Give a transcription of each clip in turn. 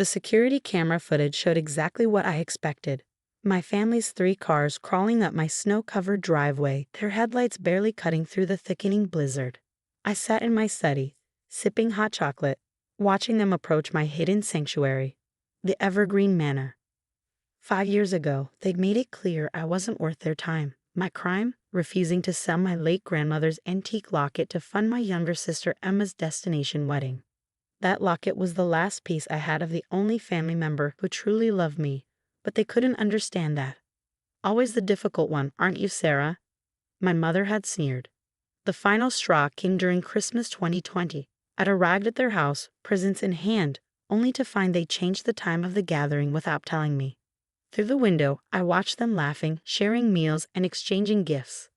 The security camera footage showed exactly what I expected. My family's 3 cars crawling up my snow-covered driveway, their headlights barely cutting through the thickening blizzard. I sat in my study, sipping hot chocolate, watching them approach my hidden sanctuary, the Evergreen Manor. 5 years ago, they'd made it clear I wasn't worth their time. My crime? Refusing to sell my late grandmother's antique locket to fund my younger sister Emma's destination wedding. That locket was the last piece I had of the only family member who truly loved me, but they couldn't understand that. Always the difficult one, aren't you, Sarah? My mother had sneered. The final straw came during Christmas 2020. I'd arrived at their house, presents in hand, only to find they changed the time of the gathering without telling me. Through the window, I watched them laughing, sharing meals, and exchanging gifts.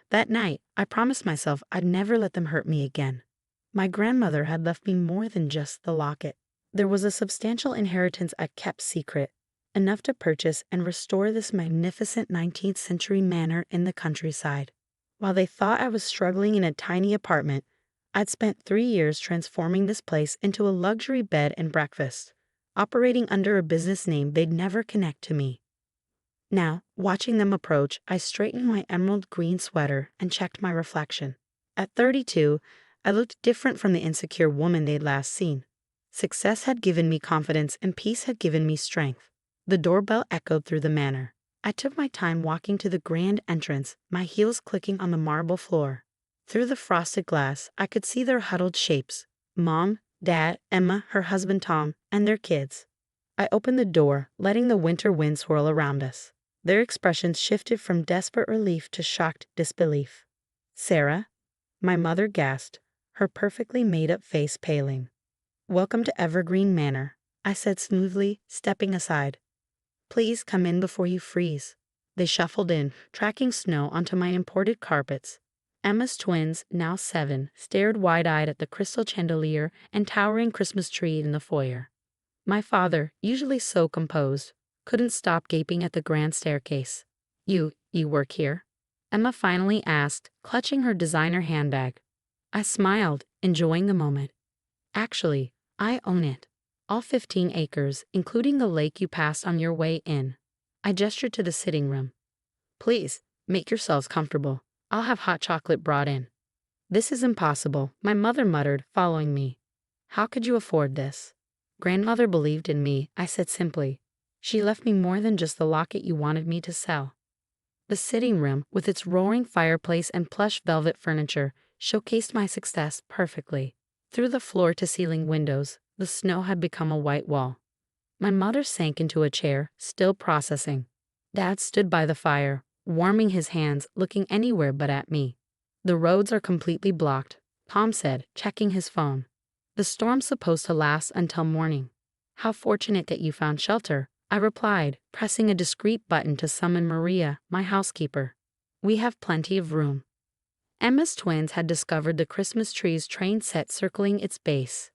That night, I promised myself I'd never let them hurt me again. My grandmother had left me more than just the locket. There was a substantial inheritance I kept secret, enough to purchase and restore this magnificent 19th century manor in the countryside. While they thought I was struggling in a tiny apartment, I'd spent 3 years transforming this place into a luxury bed and breakfast, operating under a business name they'd never connect to me. Now, watching them approach, I straightened my emerald green sweater and checked my reflection. At 32, I looked different from the insecure woman they'd last seen. Success had given me confidence and peace had given me strength. The doorbell echoed through the manor. I took my time walking to the grand entrance, my heels clicking on the marble floor. Through the frosted glass, I could see their huddled shapes: Mom, Dad, Emma, her husband Tom, and their kids. I opened the door, letting the winter wind swirl around us. Their expressions shifted from desperate relief to shocked disbelief. "Sarah?" My mother gasped, her perfectly made-up face paling. "Welcome to Evergreen Manor," I said smoothly, stepping aside. "Please come in before you freeze." They shuffled in, tracking snow onto my imported carpets. Emma's twins, now 7, stared wide-eyed at the crystal chandelier and towering Christmas tree in the foyer. My father, usually so composed, couldn't stop gaping at the grand staircase. You work here?" Emma finally asked, clutching her designer handbag. I smiled, enjoying the moment. "Actually, I own it. All 15 acres, including the lake you passed on your way in." I gestured to the sitting room. "Please, make yourselves comfortable. I'll have hot chocolate brought in." "This is impossible," my mother muttered, following me. "How could you afford this?" "Grandmother believed in me," I said simply. "She left me more than just the locket you wanted me to sell." The sitting room, with its roaring fireplace and plush velvet furniture, showcased my success perfectly. Through the floor-to-ceiling windows, the snow had become a white wall. My mother sank into a chair, still processing. Dad stood by the fire, warming his hands, looking anywhere but at me. "The roads are completely blocked," Tom said, checking his phone. "The storm's supposed to last until morning." "How fortunate that you found shelter," I replied, pressing a discreet button to summon Maria, my housekeeper. "We have plenty of room." Emma's twins had discovered the Christmas tree's train set circling its base.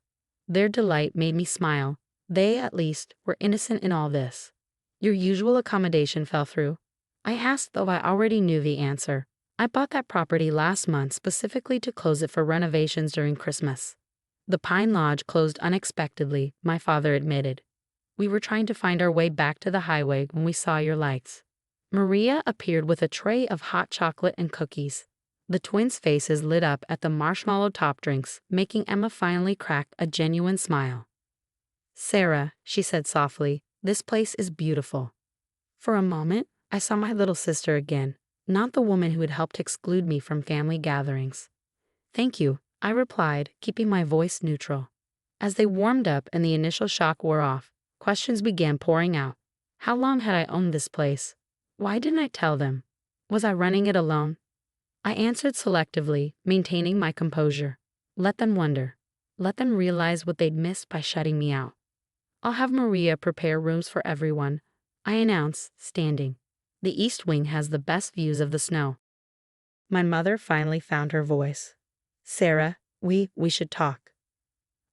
Their delight made me smile. They, at least, were innocent in all this. "Your usual accommodation fell through?" I asked, though I already knew the answer. "I bought that property last month specifically to close it for renovations during Christmas." "The Pine Lodge closed unexpectedly," my father admitted. "We were trying to find our way back to the highway when we saw your lights." Maria appeared with a tray of hot chocolate and cookies. The twins' faces lit up at the marshmallow top drinks, making Emma finally crack a genuine smile. "Sarah," she said softly, "this place is beautiful." For a moment, I saw my little sister again, not the woman who had helped exclude me from family gatherings. "Thank you," I replied, keeping my voice neutral. As they warmed up and the initial shock wore off, questions began pouring out. How long had I owned this place? Why didn't I tell them? Was I running it alone? I answered selectively, maintaining my composure. Let them wonder. Let them realize what they'd missed by shutting me out. "I'll have Maria prepare rooms for everyone," I announced, standing. "The East Wing has the best views of the snow." My mother finally found her voice. "Sarah, we should talk."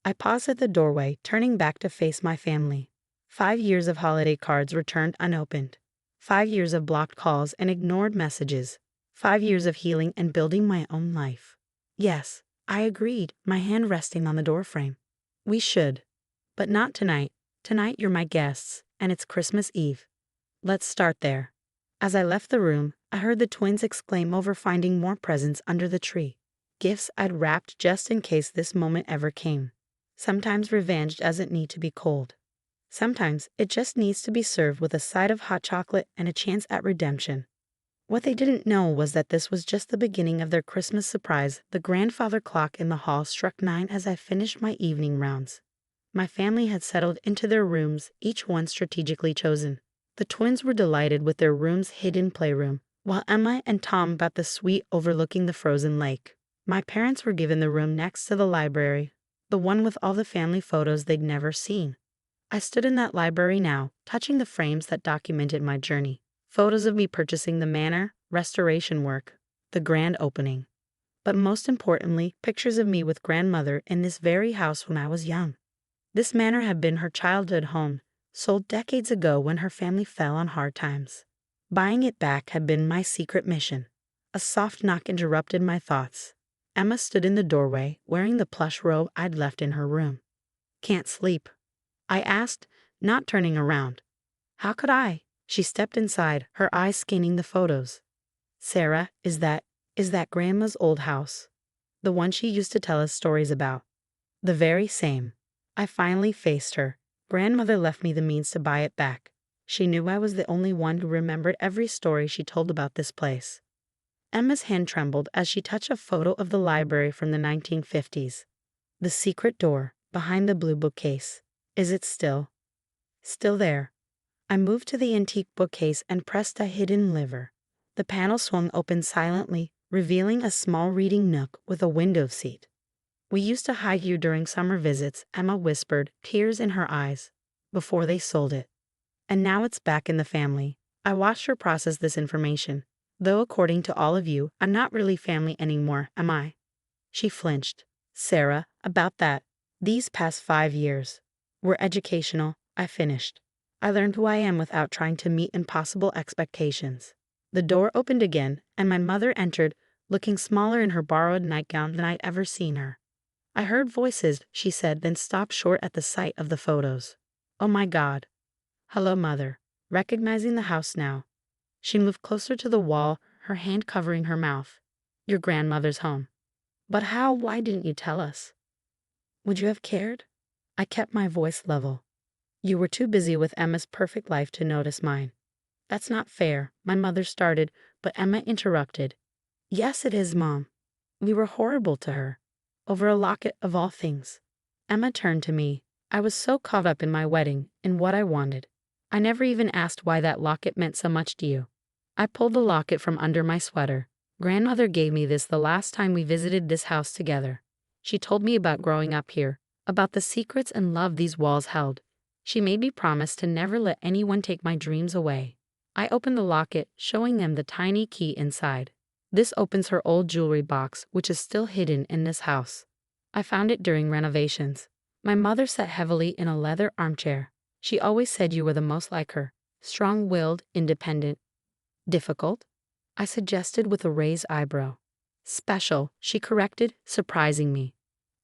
I paused at the doorway, turning back to face my family. 5 years of holiday cards returned unopened. 5 years of blocked calls and ignored messages. 5 years of healing and building my own life. "Yes," I agreed, my hand resting on the doorframe. "We should. But not tonight. Tonight you're my guests, and it's Christmas Eve. Let's start there. As I left the room, I heard the twins exclaim over finding more presents under the tree. Gifts I'd wrapped just in case this moment ever came. Sometimes revenge doesn't need to be cold. Sometimes it just needs to be served with a side of hot chocolate and a chance at redemption. What they didn't know was that this was just the beginning of their Christmas surprise. The grandfather clock in the hall struck 9 as I finished my evening rounds. My family had settled into their rooms, each one strategically chosen. The twins were delighted with their room's hidden playroom, while Emma and Tom got the suite overlooking the frozen lake. My parents were given the room next to the library, the one with all the family photos they'd never seen. I stood in that library now, touching the frames that documented my journey. Photos of me purchasing the manor, restoration work, the grand opening. But most importantly, pictures of me with grandmother in this very house when I was young. This manor had been her childhood home, sold decades ago when her family fell on hard times. Buying it back had been my secret mission. A soft knock interrupted my thoughts. Emma stood in the doorway, wearing the plush robe I'd left in her room. "Can't sleep?" I asked, not turning around. "How could I?" She stepped inside, her eyes scanning the photos. "Sarah, is that Grandma's old house? The one she used to tell us stories about?" "The very same." I finally faced her. Grandmother left me the means to buy it back. She knew I was the only one who remembered every story she told about this place. Emma's hand trembled as she touched a photo of the library from the 1950s. The secret door, behind the blue bookcase. Is it still? Still there. I moved to the antique bookcase and pressed a hidden lever. The panel swung open silently, revealing a small reading nook with a window seat. "We used to hide you during summer visits," Emma whispered, tears in her eyes, "before they sold it. And now it's back in the family." I watched her process this information. "Though according to all of you, I'm not really family anymore, am I?" She flinched. "Sarah, about that. These past 5 years were educational," I finished. "I learned who I am without trying to meet impossible expectations." The door opened again, and my mother entered, looking smaller in her borrowed nightgown than I'd ever seen her. "I heard voices," she said, then stopped short at the sight of the photos. "Oh my God." "Hello, Mother." Recognizing the house now. She moved closer to the wall, her hand covering her mouth. "Your grandmother's home." "But how? Why didn't you tell us?" "Would you have cared?" I kept my voice level. "You were too busy with Emma's perfect life to notice mine." "That's not fair," my mother started, but Emma interrupted. "Yes, it is, Mom. We were horrible to her. Over a locket of all things." Emma turned to me. "I was so caught up in my wedding, in what I wanted. I never even asked why that locket meant so much to you." I pulled the locket from under my sweater. "Grandmother gave me this the last time we visited this house together. She told me about growing up here, about the secrets and love these walls held. She made me promise to never let anyone take my dreams away." I opened the locket, showing them the tiny key inside. "This opens her old jewelry box, which is still hidden in this house. I found it during renovations." My mother sat heavily in a leather armchair. "She always said you were the most like her. Strong-willed, independent." "Difficult?" I suggested with a raised eyebrow. "Special," she corrected, surprising me.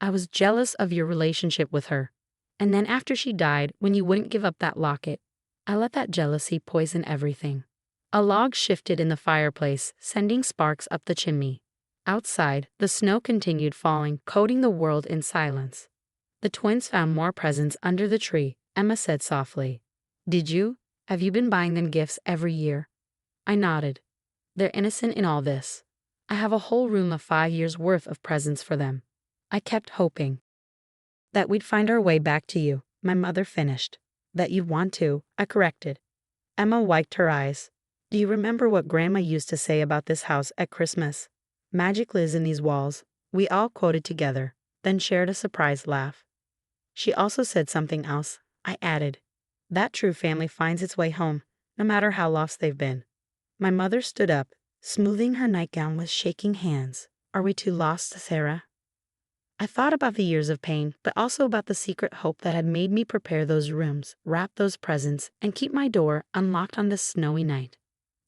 "I was jealous of your relationship with her. And then after she died, when you wouldn't give up that locket, I let that jealousy poison everything." A log shifted in the fireplace, sending sparks up the chimney. Outside, the snow continued falling, coating the world in silence. "The twins found more presents under the tree," Emma said softly. "Did you? Have you been buying them gifts every year?" I nodded. "They're innocent in all this. I have a whole room of 5 years' worth of presents for them." I kept hoping that we'd find our way back to you, my mother finished. "That you'd want to," I corrected. Emma wiped her eyes. "Do you remember what Grandma used to say about this house at Christmas? 'Magic lives in these walls.'" We all quoted together, then shared a surprised laugh. "She also said something else," I added. "That true family finds its way home, no matter how lost they've been." My mother stood up, smoothing her nightgown with shaking hands. "Are we too lost, Sarah?" I thought about the years of pain, but also about the secret hope that had made me prepare those rooms, wrap those presents, and keep my door unlocked on this snowy night.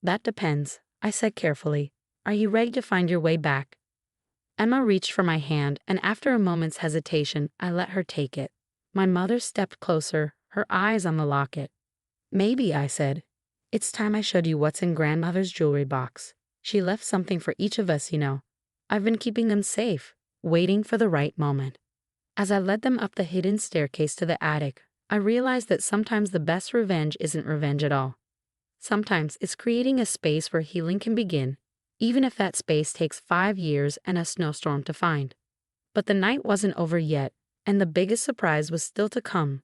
"That depends," I said carefully. "Are you ready to find your way back?" Emma reached for my hand, and after a moment's hesitation, I let her take it. My mother stepped closer, her eyes on the locket. Maybe, I said. It's time I showed you what's in grandmother's jewelry box. She left something for each of us, you know. I've been keeping them safe, waiting for the right moment. As I led them up the hidden staircase to the attic, I realized that sometimes the best revenge isn't revenge at all. Sometimes it's creating a space where healing can begin, even if that space takes 5 years and a snowstorm to find. But the night wasn't over yet, and the biggest surprise was still to come.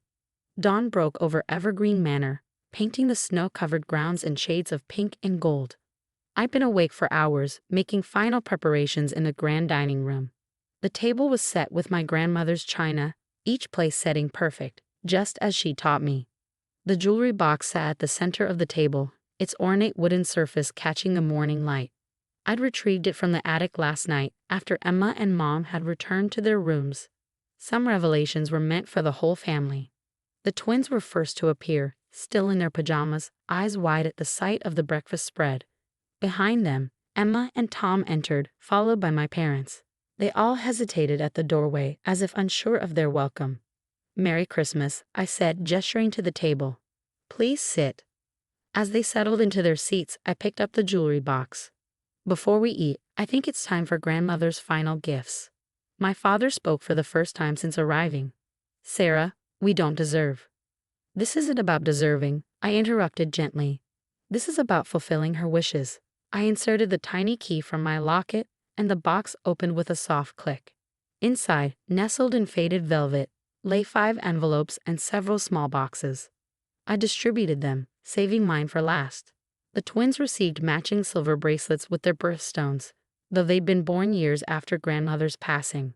Dawn broke over Evergreen Manor, painting the snow-covered grounds in shades of pink and gold. I'd been awake for hours, making final preparations in the grand dining room. The table was set with my grandmother's china, each place setting perfect, just as she taught me. The jewelry box sat at the center of the table, its ornate wooden surface catching the morning light. I'd retrieved it from the attic last night after Emma and Mom had returned to their rooms. Some revelations were meant for the whole family. The twins were first to appear, still in their pajamas, eyes wide at the sight of the breakfast spread. Behind them, Emma and Tom entered, followed by my parents. They all hesitated at the doorway, as if unsure of their welcome. "Merry Christmas," I said, gesturing to the table. "Please sit." As they settled into their seats, I picked up the jewelry box. "Before we eat, I think it's time for grandmother's final gifts." My father spoke for the first time since arriving. "Sarah, we don't deserve." "This isn't about deserving," I interrupted gently. "This is about fulfilling her wishes." I inserted the tiny key from my locket, and the box opened with a soft click. Inside, nestled in faded velvet, lay 5 envelopes and several small boxes. I distributed them, saving mine for last. The twins received matching silver bracelets with their birthstones, though they'd been born years after grandmother's passing.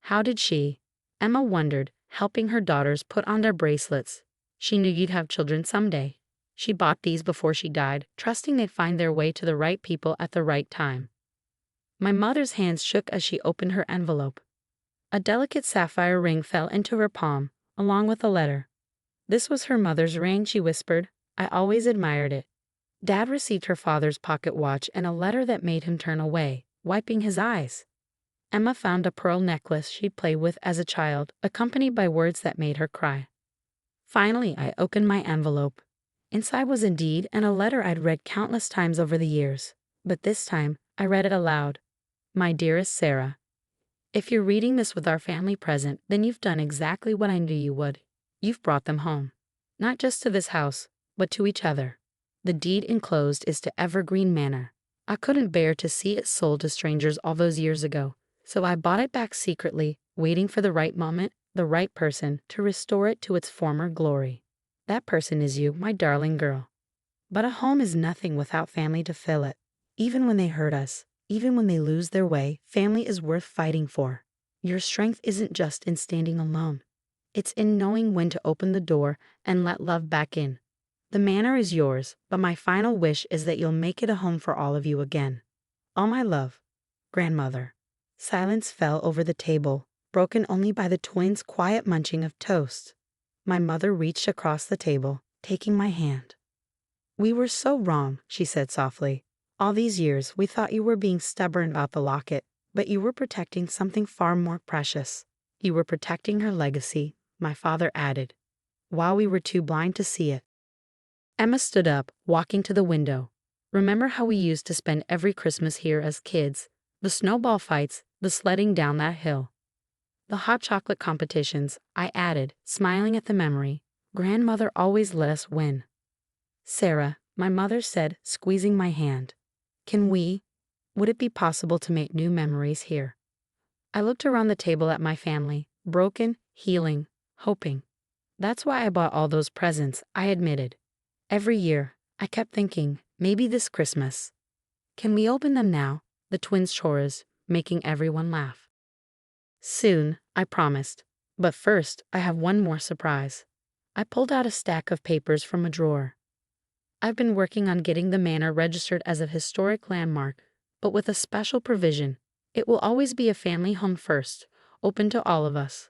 "How did she?" Emma wondered, helping her daughters put on their bracelets. "She knew you'd have children someday. She bought these before she died, trusting they'd find their way to the right people at the right time." My mother's hands shook as she opened her envelope. A delicate sapphire ring fell into her palm, along with a letter. "This was her mother's ring," she whispered. "I always admired it." Dad received her father's pocket watch and a letter that made him turn away, wiping his eyes. Emma found a pearl necklace she'd played with as a child, accompanied by words that made her cry. Finally, I opened my envelope. Inside was a deed and a letter I'd read countless times over the years, but this time I read it aloud. "My dearest Sarah, if you're reading this with our family present, then you've done exactly what I knew you would. You've brought them home. Not just to this house, but to each other. The deed enclosed is to Evergreen Manor. I couldn't bear to see it sold to strangers all those years ago, so I bought it back secretly, waiting for the right moment, the right person, to restore it to its former glory. That person is you, my darling girl. But a home is nothing without family to fill it. Even when they hurt us, even when they lose their way, family is worth fighting for. Your strength isn't just in standing alone. It's in knowing when to open the door and let love back in. The manor is yours, but my final wish is that you'll make it a home for all of you again. All my love, Grandmother." Silence fell over the table, broken only by the twins' quiet munching of toast. My mother reached across the table, taking my hand. "We were so wrong," she said softly. "All these years, we thought you were being stubborn about the locket, but you were protecting something far more precious. You were protecting her legacy," my father added, "while we were too blind to see it." Emma stood up, walking to the window. "Remember how we used to spend every Christmas here as kids? The snowball fights, the sledding down that hill. The hot chocolate competitions," I added, smiling at the memory. "Grandmother always let us win." "Sarah," my mother said, squeezing my hand. Would it be possible to make new memories here?" I looked around the table at my family, broken, healing, hoping. "That's why I bought all those presents," I admitted. "Every year, I kept thinking, maybe this Christmas." "Can we open them now?" the twins chorused, making everyone laugh. "Soon," I promised. "But first, I have one more surprise." I pulled out a stack of papers from a drawer. "I've been working on getting the manor registered as a historic landmark, but with a special provision. It will always be a family home first, open to all of us."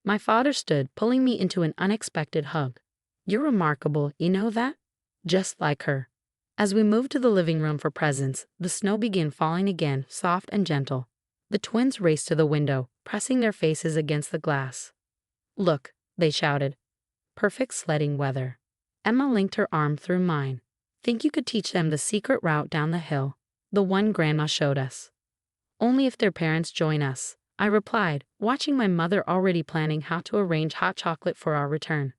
My father stood, pulling me into an unexpected hug. "You're remarkable, you know that? Just like her." As we moved to the living room for presents, the snow began falling again, soft and gentle. The twins raced to the window, pressing their faces against the glass. "Look," they shouted. Perfect sledding weather. Emma linked her arm through mine. Think you could teach them the secret route down the hill? The one Grandma showed us. Only if their parents join us, I replied, watching my mother already planning how to arrange hot chocolate for our return.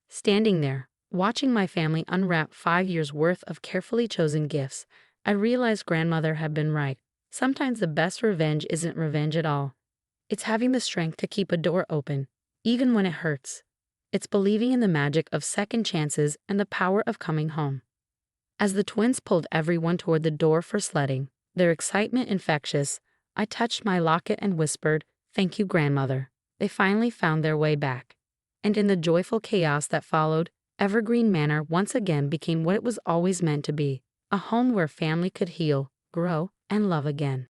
Standing there, watching my family unwrap 5 years' worth of carefully chosen gifts, I realized Grandmother had been right. Sometimes the best revenge isn't revenge at all. It's having the strength to keep a door open, even when it hurts. It's believing in the magic of second chances and the power of coming home. As the twins pulled everyone toward the door for sledding, their excitement infectious, I touched my locket and whispered, "Thank you, Grandmother." They finally found their way back. And in the joyful chaos that followed, Evergreen Manor once again became what it was always meant to be, a home where family could heal, grow, and love again.